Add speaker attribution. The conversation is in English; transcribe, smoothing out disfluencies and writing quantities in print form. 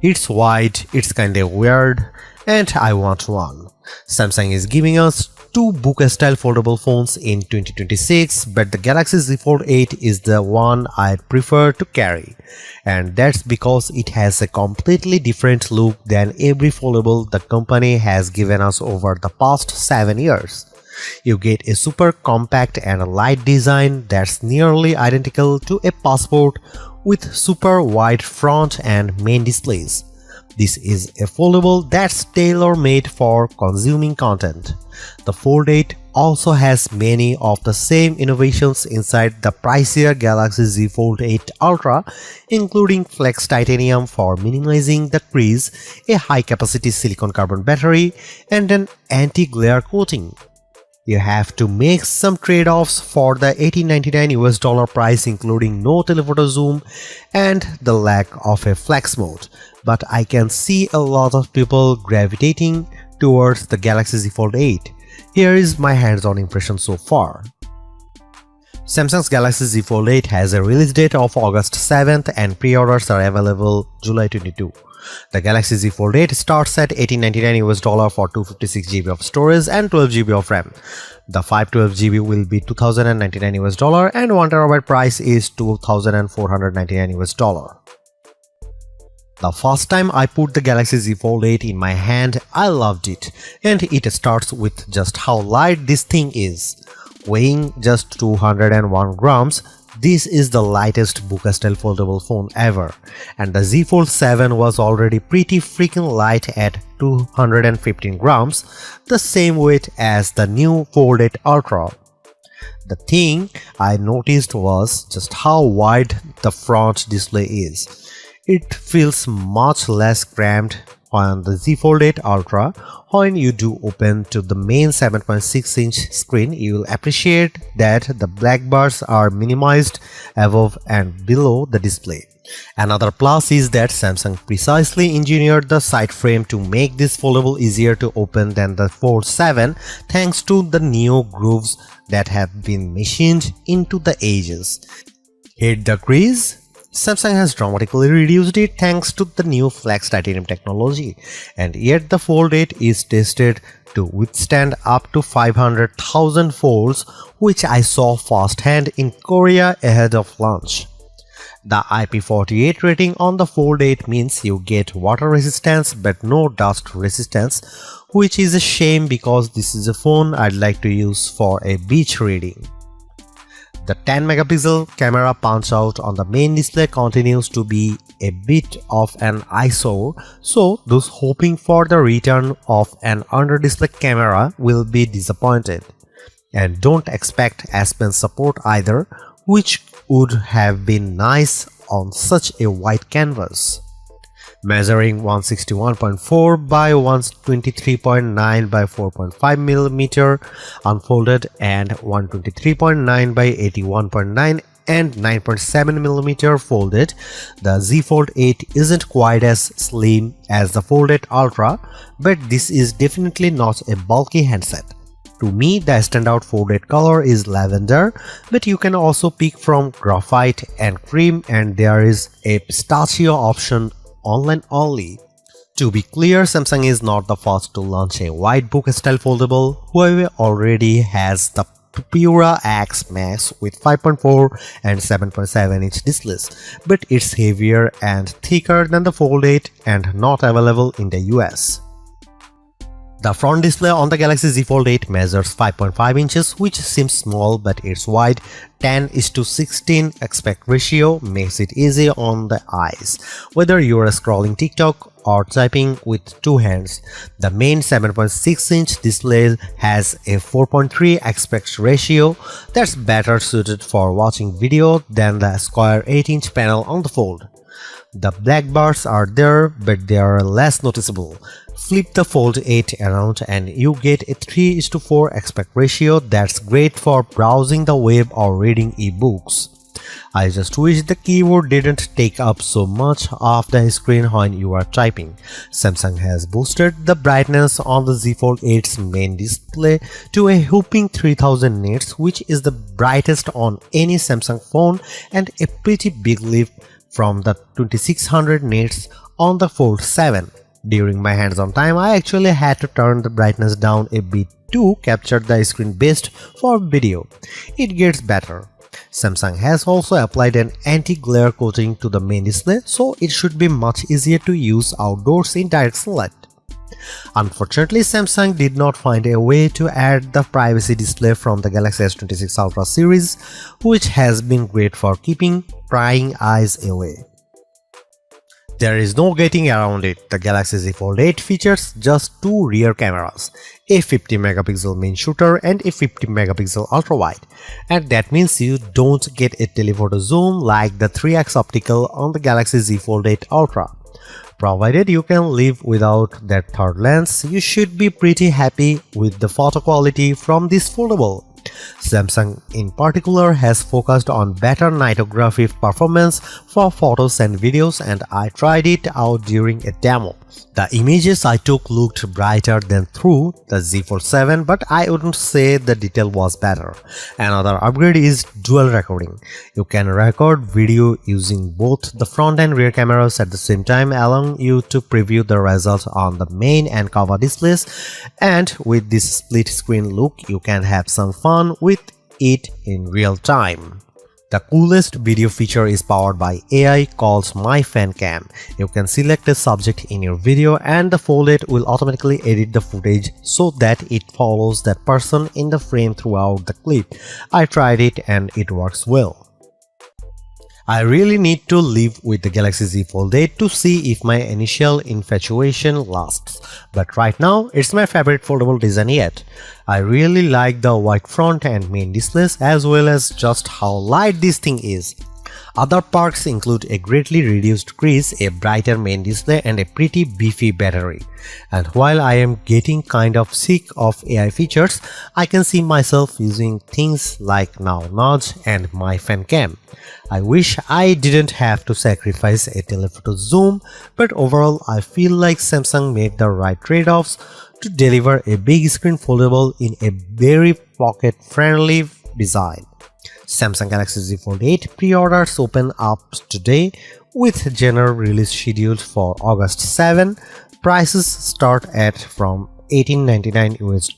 Speaker 1: It's wide, it's kinda weird, and I want one. Samsung is giving us two bouquet-style foldable phones in 2026, but the Galaxy Z Fold 8 is the one I prefer to carry. And that's because it has a completely different look than every foldable the company has given us over the past 7 years. You get a super compact and light design that's nearly identical to a passport with super wide front and main displays. This is a foldable that's tailor-made for consuming content. The Fold 8 also has many of the same innovations inside the pricier Galaxy Z Fold 8 Ultra, including Flex Titanium for minimizing the crease, a high-capacity silicon carbon battery, and an anti-glare coating. You have to make some trade-offs for the $1899 price, including no telephoto zoom and the lack of a flex mode, but I can see a lot of people gravitating towards the Galaxy Z Fold 8. Here is my hands-on impression so far. Samsung's Galaxy Z Fold 8 has a release date of August 7th and pre-orders are available July 22. The Galaxy Z Fold 8 starts at $1899 for 256GB of storage and 12GB of RAM. The 512GB will be $2099 and 1TB price is $2499. The first time I put the Galaxy Z Fold 8 in my hand, I loved it, and it starts with just how light this thing is. Weighing just 201 grams, this is the lightest bouquet-style foldable phone ever, and the Z Fold 7 was already pretty freaking light at 215 grams, the same weight as the new Fold 8 Ultra. The thing I noticed was just how wide the front display is. It feels much less cramped on the Z Fold 8 Ultra. When you do open to the main 7.6-inch screen, you will appreciate that the black bars are minimized above and below the display. Another plus is that Samsung precisely engineered the side frame to make this foldable easier to open than the Fold 7 thanks to the new grooves that have been machined into the edges. Hit the crease? Samsung has dramatically reduced it thanks to the new Flex Titanium technology, and yet the Fold 8 is tested to withstand up to 500,000 folds, which I saw firsthand in Korea ahead of launch. The IP48 rating on the Fold 8 means you get water resistance but no dust resistance, which is a shame because this is a phone I'd like to use for a beach reading. The 10-megapixel camera punch-out on the main display continues to be a bit of an eyesore, so those hoping for the return of an under-display camera will be disappointed. And don't expect S Pen support either, which would have been nice on such a wide canvas. Measuring 161.4 by 123.9 by 4.5mm unfolded and 123.9 by 81.9 and 9.7mm folded, the Z Fold 8 isn't quite as slim as the Fold 8 Ultra, but this is definitely not a bulky handset. To me, the standout Fold 8 color is lavender, but you can also pick from graphite and cream, and there is a pistachio option online only. To be clear, Samsung is not the first to launch a wide bouquet-style foldable. Huawei already has the Pura X Max with 5.4 and 7.7-inch displays, but it's heavier and thicker than the Fold 8 and not available in the US. The front display on the Galaxy Z Fold 8 measures 5.5 inches, which seems small, but its wide 10:16 aspect ratio makes it easy on the eyes, whether you are scrolling TikTok or typing with two hands. The main 7.6-inch display has a 4.3 aspect ratio that's better suited for watching video than the square 8-inch panel on the Fold. The black bars are there, but they are less noticeable. Flip the Fold 8 around and you get a 3:4 aspect ratio that's great for browsing the web or reading ebooks. I just wish the keyboard didn't take up so much of the screen when you are typing. Samsung has boosted the brightness on the Z Fold 8's main display to a whopping 3000 nits, which is the brightest on any Samsung phone and a pretty big leap from the 2600 nits on the Fold 7. During my hands-on time, I actually had to turn the brightness down a bit to capture the screen best for video. It gets better. Samsung has also applied an anti-glare coating to the main display, so it should be much easier to use outdoors in direct sunlight. Unfortunately, Samsung did not find a way to add the privacy display from the Galaxy S26 Ultra series, which has been great for keeping prying eyes away. There is no getting around it. The Galaxy Z Fold 8 features just two rear cameras, a 50-megapixel main shooter and a 50-megapixel ultra-wide, and that means you don't get a telephoto zoom like the 3x optical on the Galaxy Z Fold 8 Ultra. Provided you can live without that third lens, you should be pretty happy with the photo quality from this foldable. Samsung in particular has focused on better nightography performance for photos and videos, and I tried it out during a demo. The images I took looked brighter than through the Z Fold 7, but I wouldn't say the detail was better. Another upgrade is dual recording. You can record video using both the front and rear cameras at the same time, allowing you to preview the results on the main and cover displays, and with this split screen look you can have some fun with it in real time. The coolest video feature is powered by AI called My Fan Cam. You can select a subject in your video and the Fold 8 will automatically edit the footage so that it follows that person in the frame throughout the clip. I tried it and it works well. I really need to live with the Galaxy Z Fold 8 to see if my initial infatuation lasts, but right now it's my favorite foldable design yet. I really like the white front and main displays as well as just how light this thing is. Other perks include a greatly reduced crease, a brighter main display and a pretty beefy battery. And while I am getting kind of sick of AI features, I can see myself using things like Now Nudge and My Fan Cam. I wish I didn't have to sacrifice a telephoto zoom, but overall I feel like Samsung made the right trade-offs to deliver a big screen foldable in a very pocket-friendly design. Samsung Galaxy Z Fold 8 pre-orders open up today with general release scheduled for August 7. Prices start at from $18.99 US.